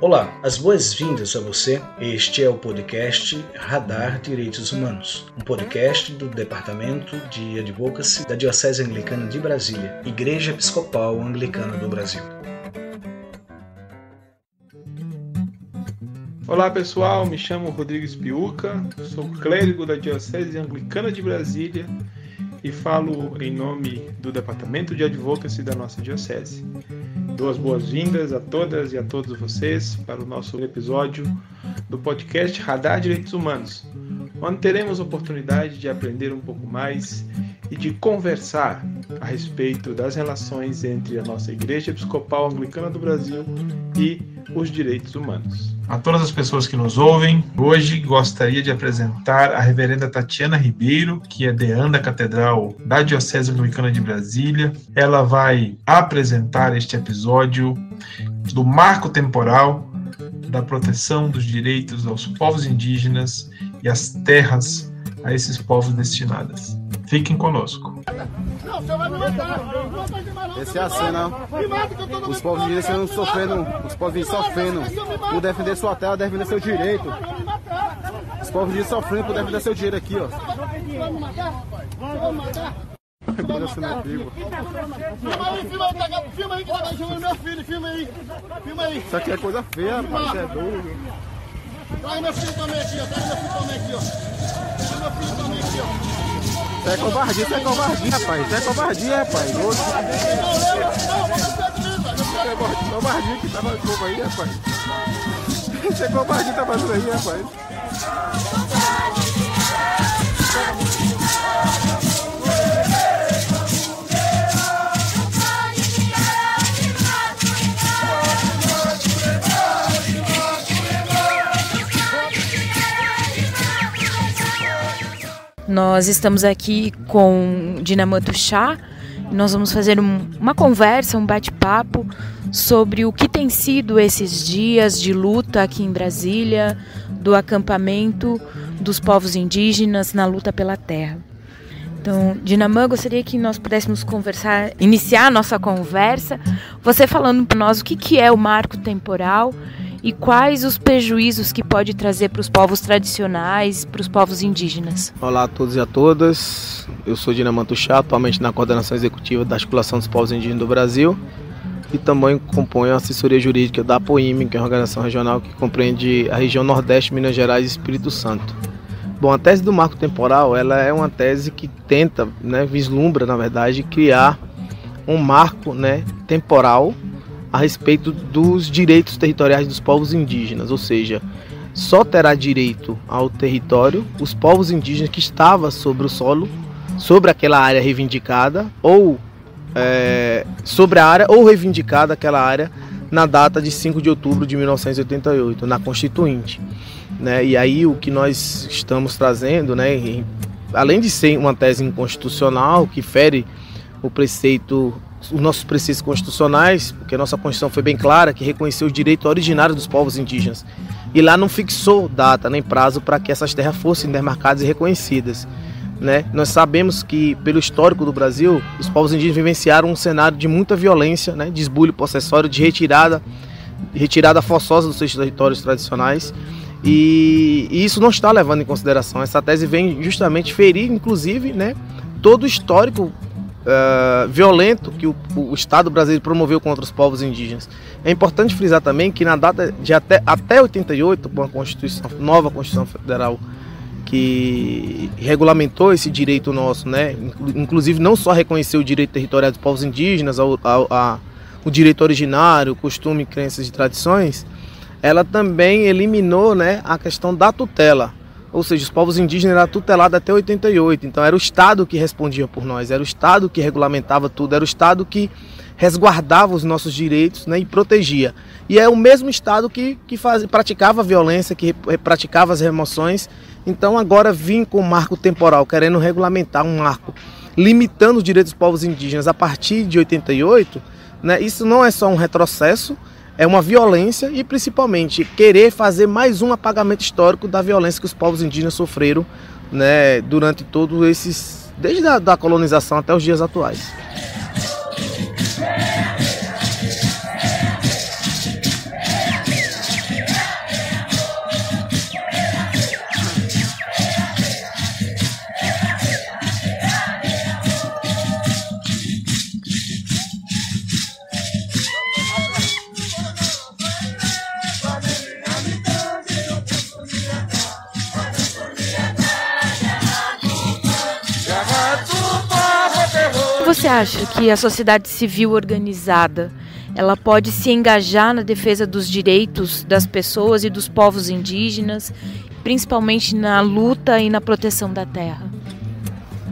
Olá, as boas-vindas a você. Este é o podcast Radar Direitos Humanos, um podcast do Departamento de Advocacy da Diocese Anglicana de Brasília, Igreja Episcopal Anglicana do Brasil. Olá pessoal, me chamo Rodrigues Piuca, sou clérigo da Diocese Anglicana de Brasília e falo em nome do Departamento de Advocacy da nossa Diocese. Dou as boas-vindas a todas e a todos vocês para o nosso episódio do podcast Radar Direitos Humanos, onde teremos a oportunidade de aprender um pouco mais e de conversar a respeito das relações entre a nossa Igreja Episcopal Anglicana do Brasil e os direitos humanos. A todas as pessoas que nos ouvem, hoje gostaria de apresentar a reverenda Tatiana Ribeiro, que é deã da Catedral da Diocese Anglicana de Brasília. Ela vai apresentar este episódio do marco temporal da proteção dos direitos aos povos indígenas e às terras a esses povos destinadas. Fiquem conosco. Não, você vai me matar. Esse é a cena. Os povos indígenas sofrendo, os povos indígenas sofrendo por defender sua terra, defender seu direito. Os povos indígenas sofrendo por defender seu direito aqui, ó. Vai me matar? Vai me matar? Filma aí que tá chamando meu filho, filma aí. Isso aqui é coisa feia, rapaz, isso é doido. Traz meu filho também aqui, ó. Traz meu filho também aqui, ó. Traz meu filho também aqui, ó. Isso é covardia, rapaz. Isso é covardia, rapaz. Covardia que tá fazendo aí, rapaz. Isso é covardia que tá fazendo aí, rapaz. Nós estamos aqui com Dinamã Tuxá. Nós vamos fazer uma conversa, um bate-papo sobre o que tem sido esses dias de luta aqui em Brasília, do acampamento dos povos indígenas na luta pela terra. Então, Dinamã, gostaria que nós pudéssemos iniciar a nossa conversa, você falando para nós o que é o marco temporal e quais os prejuízos que pode trazer para os povos tradicionais, para os povos indígenas. Olá a todos e a todas, eu sou Dinamã Tuxá, atualmente na coordenação executiva da Articulação dos Povos Indígenas do Brasil e também componho a assessoria jurídica da APOIME, que é uma organização regional que compreende a região Nordeste, Minas Gerais e Espírito Santo. Bom, a tese do marco temporal, ela é uma tese que tenta, vislumbra, na verdade, criar um marco, temporal a respeito dos direitos territoriais dos povos indígenas, ou seja, só terá direito ao território os povos indígenas que estavam sobre o solo, sobre aquela área reivindicada, ou sobre a área ou reivindicada aquela área na data de 5 de outubro de 1988, na Constituinte. E aí o que nós estamos trazendo, além de ser uma tese inconstitucional que fere os nossos preceitos constitucionais, porque a nossa Constituição foi bem clara, que reconheceu o direito originário dos povos indígenas. E lá não fixou data nem prazo para que essas terras fossem demarcadas e reconhecidas. Nós sabemos que, pelo histórico do Brasil, os povos indígenas vivenciaram um cenário de muita violência, de esbulho possessório, de retirada forçosa dos seus territórios tradicionais. E isso não está levando em consideração. Essa tese vem justamente ferir, inclusive, todo o histórico violento que o Estado brasileiro promoveu contra os povos indígenas. É importante frisar também que na data de até 88, com a nova Constituição Federal que regulamentou esse direito nosso, inclusive não só reconheceu o direito territorial dos povos indígenas, o direito originário, costume, crenças e tradições, ela também eliminou a questão da tutela. Ou seja, os povos indígenas eram tutelados até 88, então era o Estado que respondia por nós, era o Estado que regulamentava tudo, era o Estado que resguardava os nossos direitos e protegia. E é o mesmo Estado que praticava a violência, que praticava as remoções. Então agora vim com um marco temporal, querendo regulamentar um marco, limitando os direitos dos povos indígenas a partir de 88, isso não é só um retrocesso, é uma violência e principalmente querer fazer mais um apagamento histórico da violência que os povos indígenas sofreram durante todos esses, desde a colonização até os dias atuais. acha que a sociedade civil organizada, ela pode se engajar na defesa dos direitos das pessoas e dos povos indígenas, principalmente na luta e na proteção da terra?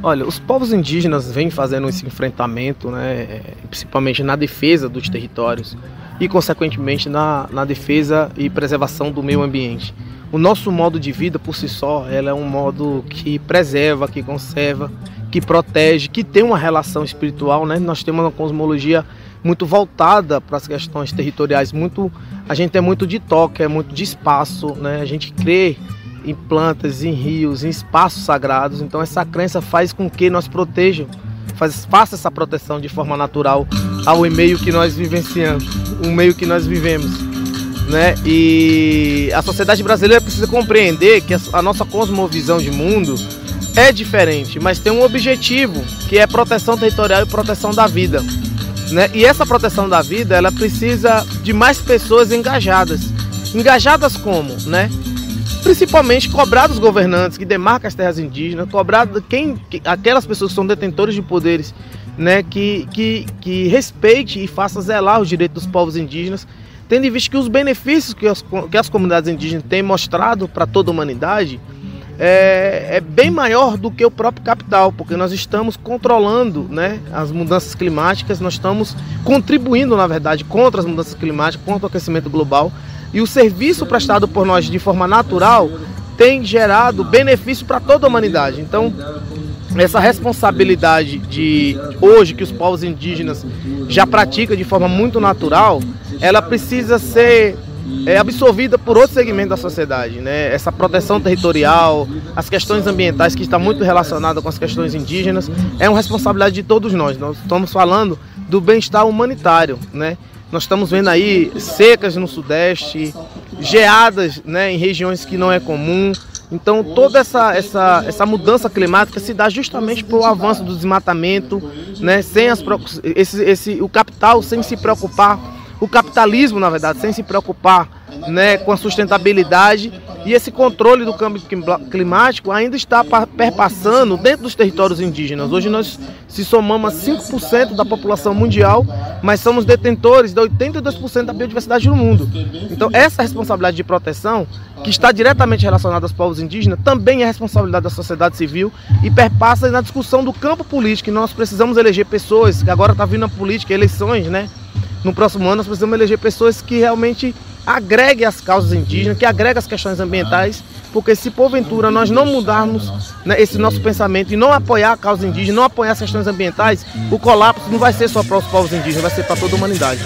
Olha, os povos indígenas vêm fazendo esse enfrentamento, né, principalmente na defesa dos territórios e, consequentemente, na defesa e preservação do meio ambiente. O nosso modo de vida, por si só, ela é um modo que preserva, que conserva, que protege, que tem uma relação espiritual, né? Nós temos uma cosmologia muito voltada para as questões territoriais, a gente é muito de toque, é muito de espaço, né? A gente crê em plantas, em rios, em espaços sagrados, então essa crença faz com que nós faça essa proteção de forma natural ao meio que nós vivenciamos, o meio que nós vivemos, né? E a sociedade brasileira precisa compreender que a nossa cosmovisão de mundo é diferente, mas tem um objetivo, que é proteção territorial e proteção da vida, né? E essa proteção da vida, ela precisa de mais pessoas engajadas. Engajadas como, né? Principalmente cobrar dos governantes que demarcam as terras indígenas, cobrar de aquelas pessoas que são detentores de poderes, né? Que respeite e faça zelar os direitos dos povos indígenas, tendo em vista que os benefícios que as comunidades indígenas têm mostrado para toda a humanidade é bem maior do que o próprio capital, porque nós estamos controlando, né, as mudanças climáticas, nós estamos contribuindo, na verdade, contra as mudanças climáticas, contra o aquecimento global, e o serviço prestado por nós de forma natural tem gerado benefício para toda a humanidade. Então, essa responsabilidade de hoje que os povos indígenas já praticam de forma muito natural, ela precisa ser absorvida por outro segmento da sociedade, né? Essa proteção territorial, as questões ambientais que estão muito relacionadas com as questões indígenas, é uma responsabilidade de todos nós. Nós estamos falando do bem-estar humanitário, né? Nós estamos vendo aí secas no Sudeste, geadas, né, em regiões que não é comum. Então toda essa mudança climática se dá justamente pelo avanço do desmatamento, né, o capital sem se preocupar, o capitalismo, na verdade, sem se preocupar, né, com a sustentabilidade, e esse controle do câmbio climático ainda está perpassando dentro dos territórios indígenas. Hoje nós se somamos a 5% da população mundial, mas somos detentores de 82% da biodiversidade no mundo. Então essa responsabilidade de proteção, que está diretamente relacionada aos povos indígenas, também é responsabilidade da sociedade civil e perpassa na discussão do campo político. E nós precisamos eleger pessoas, que agora está vindo a política, eleições, né? No próximo ano nós precisamos eleger pessoas que realmente agreguem as causas indígenas, que agreguem as questões ambientais, porque se porventura nós não mudarmos, né, esse nosso pensamento e não apoiar a causa indígena, não apoiar as questões ambientais, o colapso não vai ser só para os povos indígenas, vai ser para toda a humanidade.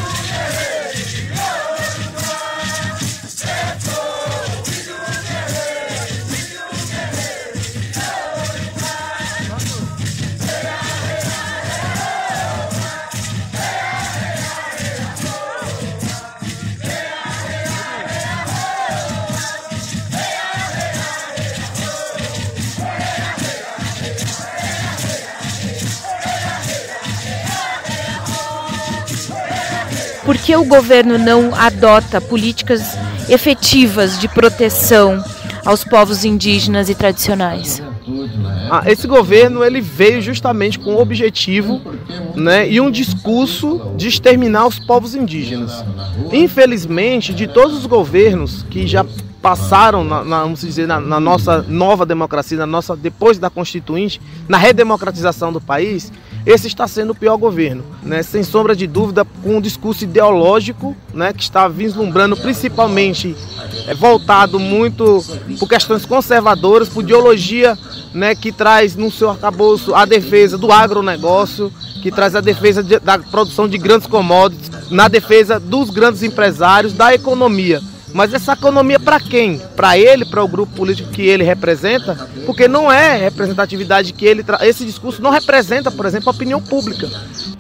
Por que o governo não adota políticas efetivas de proteção aos povos indígenas e tradicionais? Esse governo ele veio justamente com o objetivo, né, e um discurso de exterminar os povos indígenas. Infelizmente, de todos os governos que já passaram vamos dizer, na nossa nova democracia, depois da Constituinte, na redemocratização do país, esse está sendo o pior governo, né? Sem sombra de dúvida, com um discurso ideológico, né, que está vislumbrando principalmente voltado muito por questões conservadoras, por ideologia, né, que traz no seu arcabouço a defesa do agronegócio, que traz a defesa da produção de grandes commodities, na defesa dos grandes empresários, da economia. Mas essa economia para quem? Para ele, para o grupo político que ele representa? Porque não é representatividade que ele esse discurso não representa, por exemplo, a opinião pública.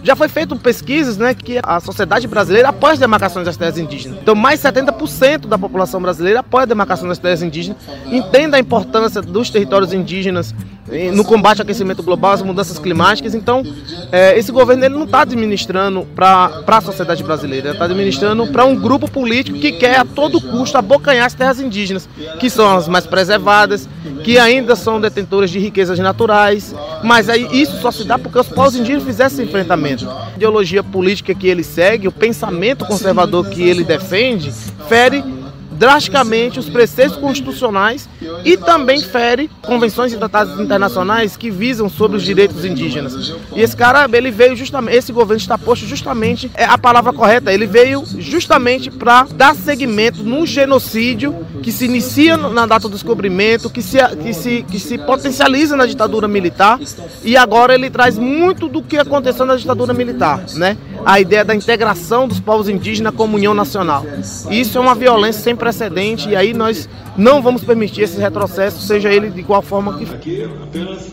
Já foi feito pesquisas, né, que a sociedade brasileira apoia as demarcações das terras indígenas. Então mais 70% da população brasileira apoia a demarcação das terras indígenas, entende a importância dos territórios indígenas, no combate ao aquecimento global, às mudanças climáticas. Então, esse governo ele não está administrando para a sociedade brasileira, ele está administrando para um grupo político que quer a todo custo abocanhar as terras indígenas, que são as mais preservadas, que ainda são detentoras de riquezas naturais, mas aí isso só se dá porque os povos indígenas fizeram esse enfrentamento. A ideologia política que ele segue, o pensamento conservador que ele defende, fere drasticamente os preceitos constitucionais e também fere convenções e tratados internacionais que visam sobre os direitos indígenas. E esse cara, ele veio justamente, esse governo está posto justamente, é a palavra correta, ele veio justamente para dar seguimento num genocídio que se inicia na data do descobrimento, que se potencializa na ditadura militar, e agora ele traz muito do que aconteceu na ditadura militar, né? A ideia da integração dos povos indígenas como união nacional. Isso é uma violência sem precedente, e aí nós não vamos permitir esse retrocesso, seja ele de qual forma que for. Aqui apenas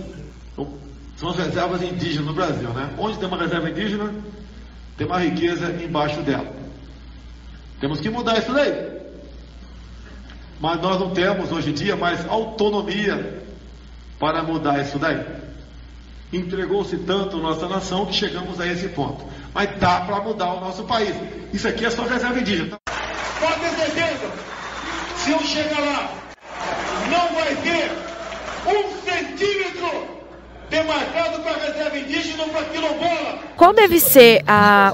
são as reservas indígenas no Brasil, né? Onde tem uma reserva indígena, tem uma riqueza embaixo dela. Temos que mudar isso daí. Mas nós não temos hoje em dia mais autonomia para mudar isso daí. Entregou-se tanto nossa nação que chegamos a esse ponto. Mas dá para mudar o nosso país. Isso aqui é só reserva indígena. Pode ter certeza, se eu chegar lá, não vai ter 1 centímetro demarcado para reserva indígena ou para quilombola. Qual deve ser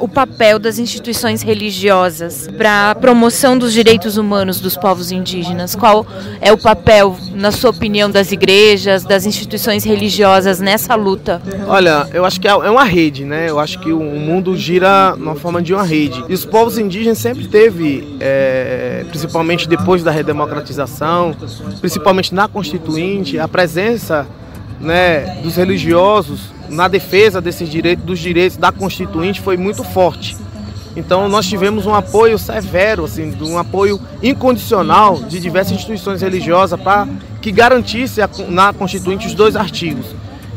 o papel das instituições religiosas para a promoção dos direitos humanos dos povos indígenas? Qual é o papel, na sua opinião, das igrejas, das instituições religiosas nessa luta? Olha, eu acho que é uma rede, né? Eu acho que o mundo gira na forma de uma rede. E os povos indígenas sempre teve, principalmente depois da redemocratização, principalmente na Constituinte, a presença, né, dos religiosos na defesa desses direitos, dos direitos da Constituinte, foi muito forte. Então nós tivemos um apoio severo, assim, um apoio incondicional de diversas instituições religiosas para que garantisse na Constituinte os 2 artigos.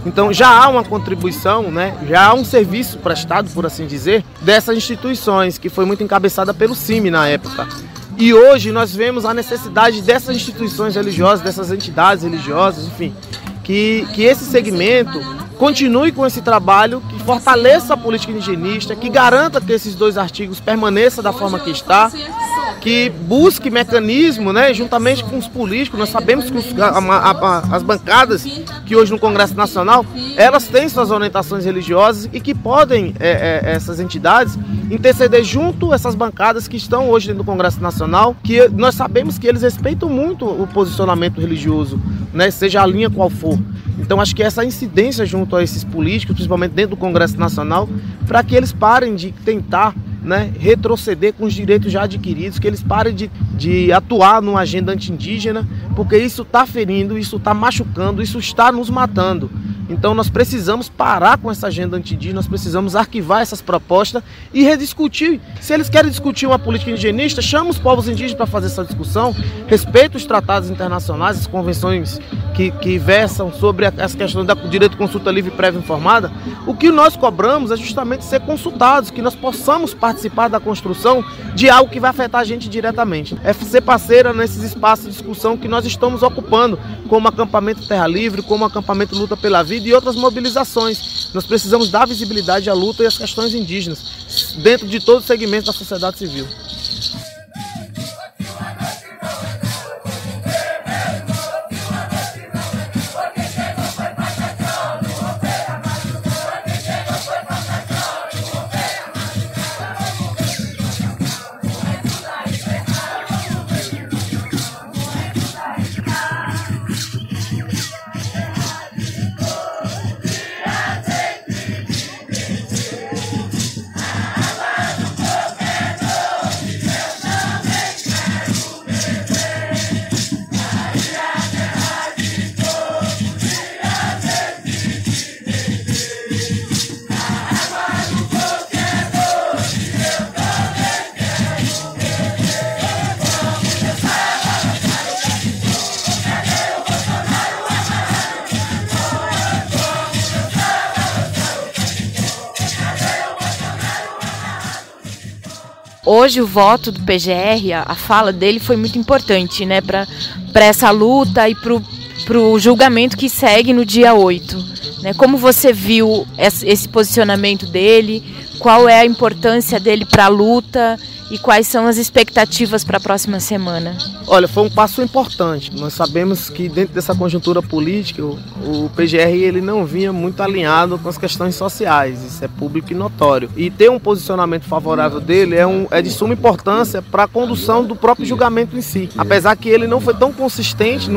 Então já há uma contribuição, né, já há um serviço prestado, por assim dizer, dessas instituições, que foi muito encabeçada pelo CIMI na época. E hoje nós vemos a necessidade dessas instituições religiosas, dessas entidades religiosas, enfim, que esse segmento continue com esse trabalho, que fortaleça a política indigenista, que garanta que esses 2 artigos permaneçam da forma que está, que busque mecanismo, né, juntamente com os políticos. Nós sabemos que as bancadas que hoje no Congresso Nacional, elas têm suas orientações religiosas e que podem, essas entidades, interceder junto a essas bancadas que estão hoje dentro do Congresso Nacional, que nós sabemos que eles respeitam muito o posicionamento religioso, né, seja a linha qual for. Então acho que essa incidência junto a esses políticos, principalmente dentro do Congresso Nacional, para que eles parem de tentar, né, retroceder com os direitos já adquiridos, que eles parem de atuar numa agenda anti-indígena, porque isso está ferindo, isso está machucando, isso está nos matando. Então nós precisamos parar com essa agenda anti-indígena, nós precisamos arquivar essas propostas e rediscutir. Se eles querem discutir uma política indigenista, chama os povos indígenas para fazer essa discussão, respeita os tratados internacionais, as convenções que versam sobre as questões do direito de consulta livre e prévia informada. O que nós cobramos é justamente ser consultados, que nós possamos participar da construção de algo que vai afetar a gente diretamente. É ser parceira nesses espaços de discussão que nós estamos ocupando, como acampamento Terra Livre, como acampamento Luta pela Vida e outras mobilizações. Nós precisamos dar visibilidade à luta e às questões indígenas, dentro de todo o segmento da sociedade civil. Hoje o voto do PGR, a fala dele foi muito importante, né, para essa luta e para para o julgamento que segue no dia 8. Né? Como você viu esse posicionamento dele? Qual é a importância dele para a luta? E quais são as expectativas para a próxima semana? Olha, foi um passo importante. Nós sabemos que dentro dessa conjuntura política, o PGR ele não vinha muito alinhado com as questões sociais. Isso é público e notório. E ter um posicionamento favorável dele é de suma importância para a condução do próprio julgamento em si. Apesar que ele não foi tão consistente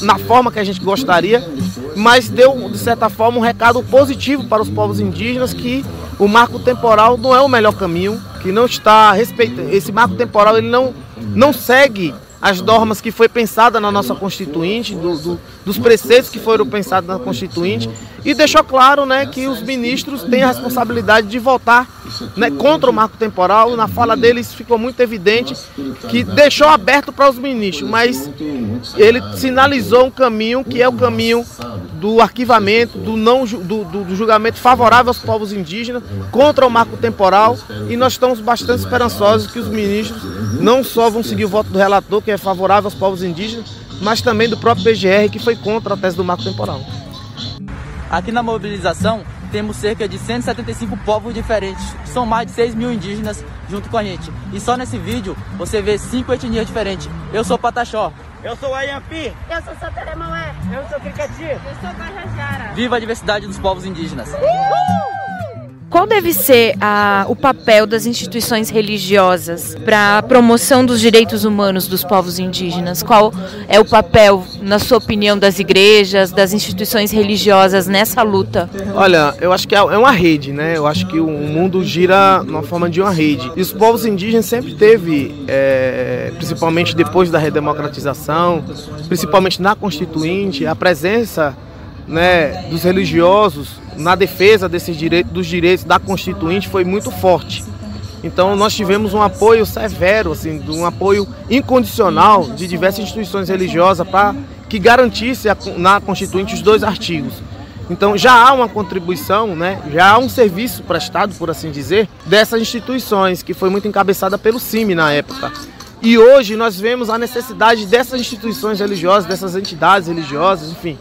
na forma que a gente gostaria, mas deu, de certa forma, um recado positivo para os povos indígenas que o marco temporal não é o melhor caminho, que não está respeitando. Esse marco temporal ele não segue as normas que foi pensada na nossa Constituinte, dos preceitos que foram pensados na Constituinte, e deixou claro, né, que os ministros têm a responsabilidade de votar, né, contra o marco temporal. Na fala deles ficou muito evidente que deixou aberto para os ministros, mas ele sinalizou um caminho que é o caminho do arquivamento, do julgamento favorável aos povos indígenas contra o marco temporal, e nós estamos bastante esperançosos que os ministros não só vão seguir o voto do relator, que é favorável aos povos indígenas, mas também do próprio PGR, que foi contra a tese do marco temporal. Aqui na mobilização temos cerca de 175 povos diferentes, são mais de 6 mil indígenas junto com a gente. E só nesse vídeo você vê 5 etnias diferentes. Eu sou Pataxó. Eu sou Ayampi. Eu sou Soteremaué. Eu sou Cricati. Eu sou Guajajara. Viva a diversidade dos povos indígenas. Qual deve ser o papel das instituições religiosas para a promoção dos direitos humanos dos povos indígenas? Qual é o papel, na sua opinião, das igrejas, das instituições religiosas nessa luta? Olha, eu acho que é uma rede, né? Eu acho que o mundo gira na forma de uma rede. E os povos indígenas sempre teve, principalmente depois da redemocratização, principalmente na Constituinte, a presença, né, dos religiosos na defesa dos direitos da Constituinte foi muito forte. Então nós tivemos um apoio severo, assim, um apoio incondicional de diversas instituições religiosas para que garantisse na Constituinte os 2 artigos. Então já há uma contribuição, né, já há um serviço prestado, por assim dizer, dessas instituições, que foi muito encabeçada pelo CIMI na época. E hoje nós vemos a necessidade dessas instituições religiosas, dessas entidades religiosas, enfim,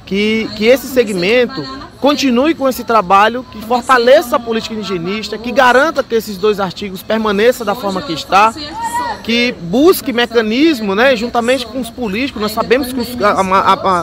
que esse segmento continue com esse trabalho, que fortaleça a política indigenista, que garanta que esses 2 artigos permaneçam da forma que está, que busque mecanismo, né, juntamente com os políticos. Nós sabemos que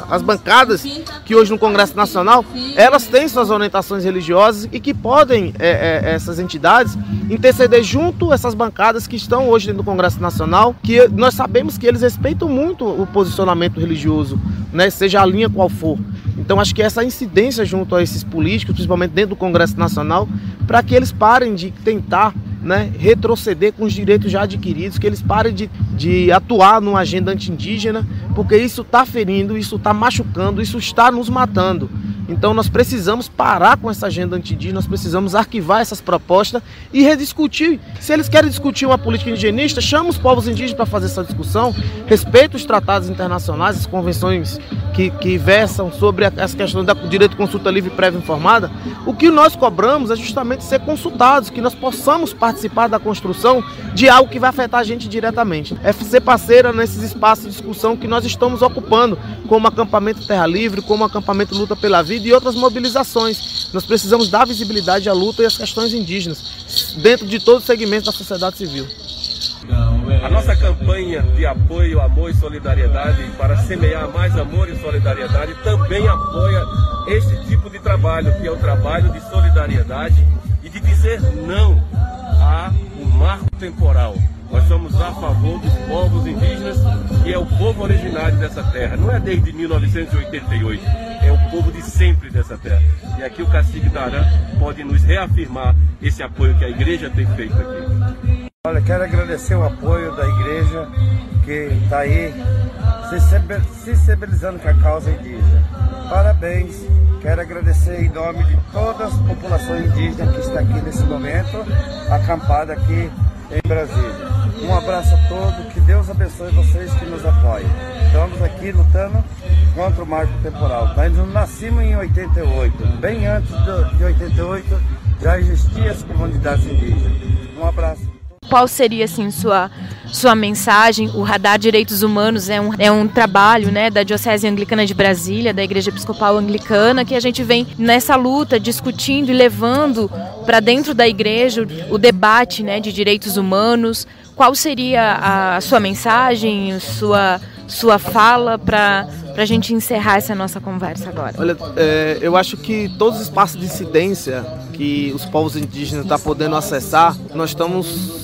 as bancadas que hoje no Congresso Nacional, elas têm suas orientações religiosas e que podem, essas entidades, interceder junto a essas bancadas que estão hoje dentro do Congresso Nacional, que nós sabemos que eles respeitam muito o posicionamento religioso, né, seja a linha qual for. Então acho que essa incidência junto a esses políticos, principalmente dentro do Congresso Nacional, para que eles parem de tentar, né, retroceder com os direitos já adquiridos, que eles parem de atuar numa agenda anti-indígena, porque isso está ferindo, isso está machucando, isso está nos matando. Então nós precisamos parar com essa agenda anti-indígena, nós precisamos arquivar essas propostas e rediscutir. Se eles querem discutir uma política indigenista, chama os povos indígenas para fazer essa discussão, respeita os tratados internacionais, as convenções que versam sobre as questões do direito de consulta livre e prévia informada. O que nós cobramos é justamente ser consultados, que nós possamos participar da construção de algo que vai afetar a gente diretamente. É ser parceira nesses espaços de discussão que nós estamos ocupando, como acampamento Terra Livre, como acampamento Luta pela Vida e outras mobilizações. Nós precisamos dar visibilidade à luta e às questões indígenas, dentro de todo o segmento da sociedade civil. A nossa campanha de apoio, amor e solidariedade, para semear mais amor e solidariedade, também apoia este tipo de trabalho, que é o trabalho de solidariedade e de dizer não ao marco temporal. Nós somos a favor dos povos indígenas, que é o povo originário dessa terra. Não é desde 1988, é o povo de sempre dessa terra. E aqui o cacique Darã pode nos reafirmar esse apoio que a igreja tem feito aqui. Olha, quero agradecer o apoio da igreja que está aí sensibilizando com a causa indígena. Parabéns, quero agradecer em nome de todas as populações indígenas que está aqui nesse momento, acampada aqui em Brasília. Um abraço a todos, que Deus abençoe vocês que nos apoiam. Estamos aqui lutando contra o marco temporal. Nós não nascemos em 88, bem antes de 88 já existiam as comunidades indígenas. Um abraço. Qual seria assim sua mensagem? O Radar Direitos Humanos é um trabalho, né, da Diocese Anglicana de Brasília, da Igreja Episcopal Anglicana, que a gente vem nessa luta discutindo e levando para dentro da igreja o debate, né, de direitos humanos. Qual seria a sua mensagem, sua fala para a gente encerrar essa nossa conversa agora? Olha, eu acho que todos os espaços de incidência que os povos indígenas estão podendo acessar, nós estamos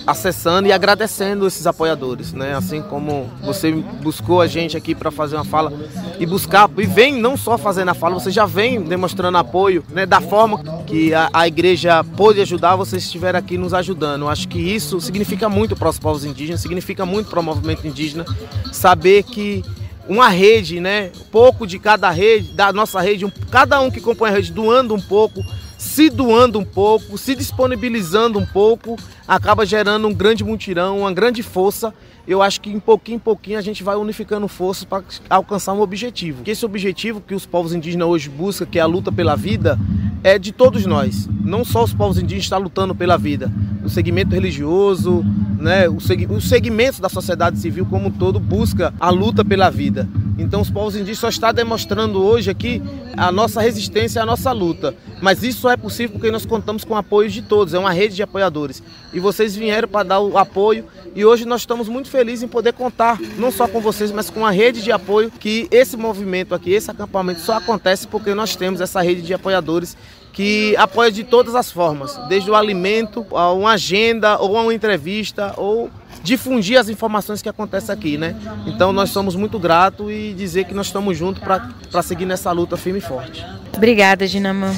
acessando e agradecendo esses apoiadores, né? Assim como você buscou a gente aqui para fazer uma fala e vem não só fazendo a fala, você já vem demonstrando apoio, né? Da forma que a igreja pôde ajudar, vocês estiveram aqui nos ajudando. Eu acho que isso significa muito para os povos indígenas, significa muito para o movimento indígena, saber que uma rede, né? Pouco de cada rede, da nossa rede, cada um que compõe a rede doando um pouco, se doando um pouco, se disponibilizando um pouco, acaba gerando um grande mutirão, uma grande força. Eu acho que em pouquinho a gente vai unificando forças para alcançar um objetivo. Que esse objetivo que os povos indígenas hoje buscam, que é a luta pela vida, é de todos nós. Não só os povos indígenas estão lutando pela vida. O segmento religioso, né, os segmentos da sociedade civil como um todo busca a luta pela vida. Então os povos indígenas só estão demonstrando hoje aqui a nossa resistência, a nossa luta. Mas isso só é possível porque nós contamos com o apoio de todos, é uma rede de apoiadores. E vocês vieram para dar o apoio e hoje nós estamos muito felizes em poder contar, não só com vocês, mas com a rede de apoio, que esse movimento aqui, esse acampamento só acontece porque nós temos essa rede de apoiadores que apoia de todas as formas, desde o alimento, a uma agenda, ou a uma entrevista, ou difundir as informações que acontecem aqui, né? Então nós somos muito gratos e dizer que nós estamos juntos para seguir nessa luta firme e forte. Obrigada, Dinamã.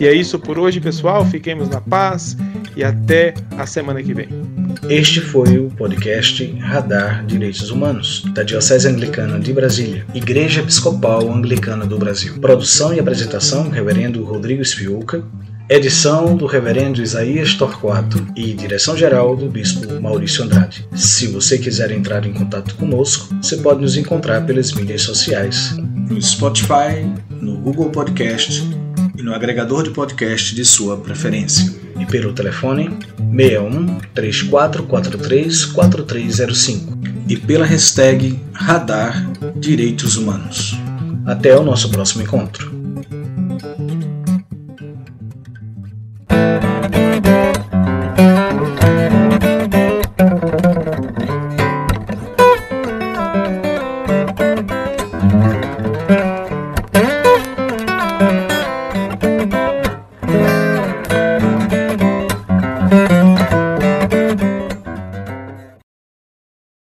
E é isso por hoje, pessoal. Fiquemos na paz e até a semana que vem. Este foi o podcast Radar Direitos Humanos, da Diocese Anglicana de Brasília, Igreja Episcopal Anglicana do Brasil. Produção e apresentação, Reverendo Rodrigo Spiuca. Edição do Reverendo Isaías Torquato e direção-geral do Bispo Maurício Andrade. Se você quiser entrar em contato conosco, você pode nos encontrar pelas mídias sociais, no Spotify, no Google Podcast e no agregador de podcast de sua preferência. E pelo telefone 61 3443 4305 e pela hashtag Radar Direitos Humanos. Até o nosso próximo encontro.